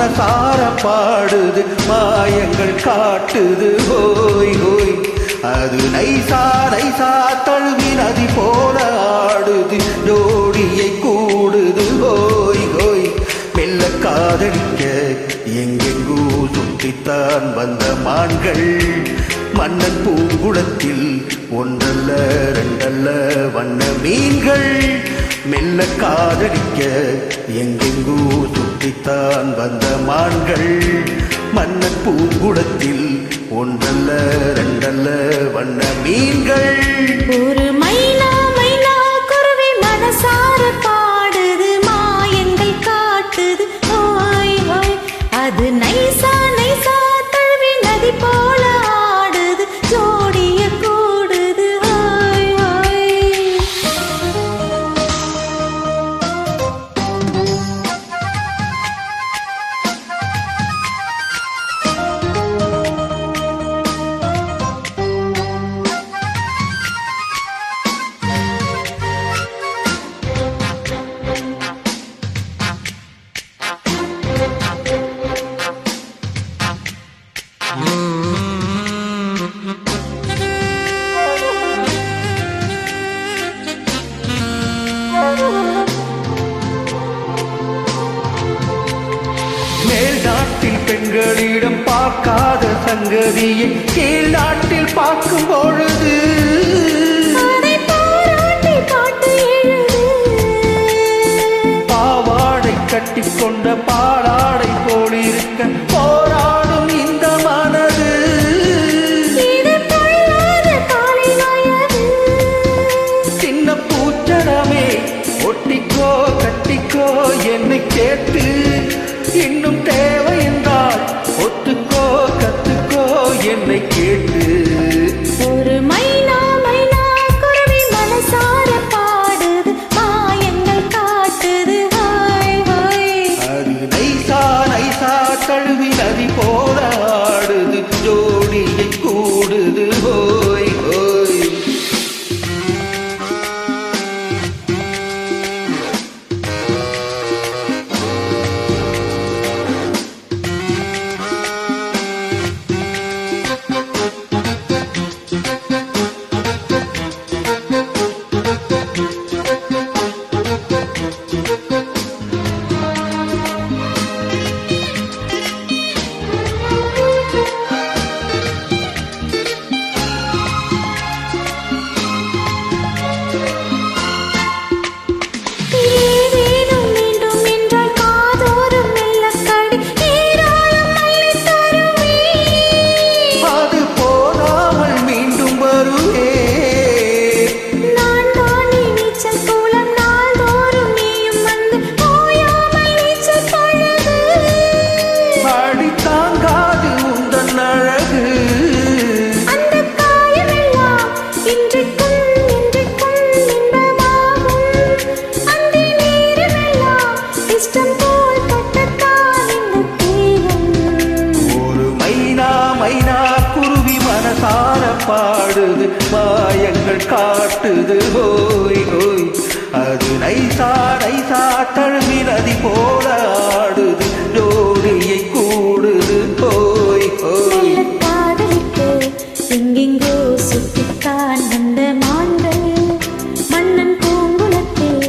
மனசார பாடுது மாயங்கள் காட்டுது ஹோய் ஹோய். அது நைசா நைசா தழுவி நதி போல ஆடுது ஜோடியை கூடுது ஹோய் ஹோய். மெல்ல காதலிக்க எங்கெங்கோ சுற்றித்தான் வந்த மான்கள் மன்னன் பூங்குளத்தில் ஒன்றல்ல ரெண்டல்ல வண்ண மீன்கள். மெல்ல காதலிக்க எங்கெங்கோ சுற்றித்தான் வந்த மான்கள் மன்னன் பூங்குளத்தில் ஒன்றல்ல ரெண்டல்ல வண்ண மீன்கள். ஒரு மைனா மைனா குருவி மனசார பாடுது மாயங்கள் காட்டுது ஹோய் ஹோய். அது நைசா நைசா தழுவி நதி போல ஆடுது ஜோடிய கூடுது ஹோய் ஹோய். மேல் நாட்டில் பெண்களிடம் பார்க்காத சங்கதியை கீழ் நாட்டில் பார்க்கும் பொழுது பாவாடை கட்டிக்கொண்ட பாலாடை போலிருக்க போராடும் இந்த மனது. சின்ன பூச்சரமே ஒட்டிக்கோ கட்டிக்கோ என்னை கேட்டு இன்னும் தேவை என்றால் ஒத்துக்கோ கத்துக்கோ என்னை கேட்டு. ஒரு மைனா மைனா குருவி மனசார பாடுது மாயங்கள் காட்டுது ஹோய் ஹோய். அது நைசா நைசா தழுவி நதி போல ஆடுது ஜோடியை கூடுது ஹோய் ஹோய். பாடுது மாயங்கள் காட்டுது ஹோய் ஹோய். அது நைசா நைசா தழுவி நதி போல ஆடுது ஜோடியை கூடுது ஹோய் ஹோய். எங்கெங்கோ சுத்தித்தான் வந்த மான்கள் மன்னன் பூங்குளத்தில்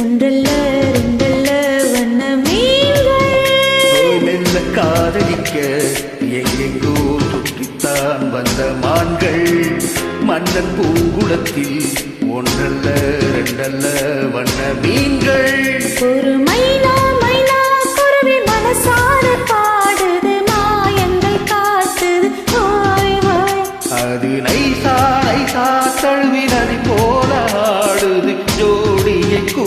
ஒன்றல்ல ரெண்டல்ல வண்ண மீன்கள். மெல்ல காதலிக்க எங்கெங்கோ சுற்றித்தான் வந்த மான்கள் மன்னன் பூங்குளத்தில் ஒன்றல்ல ரெண்டல்ல வண்ண மீன்கள். ஒரு மைனா மைனா குருவி மனசார பாடுது மாயங்கள் காட்டுது ஹோய் ஹோய். அது நைசா நைசா தழுவி நதி போல ஆடுது ஜோடியை கூ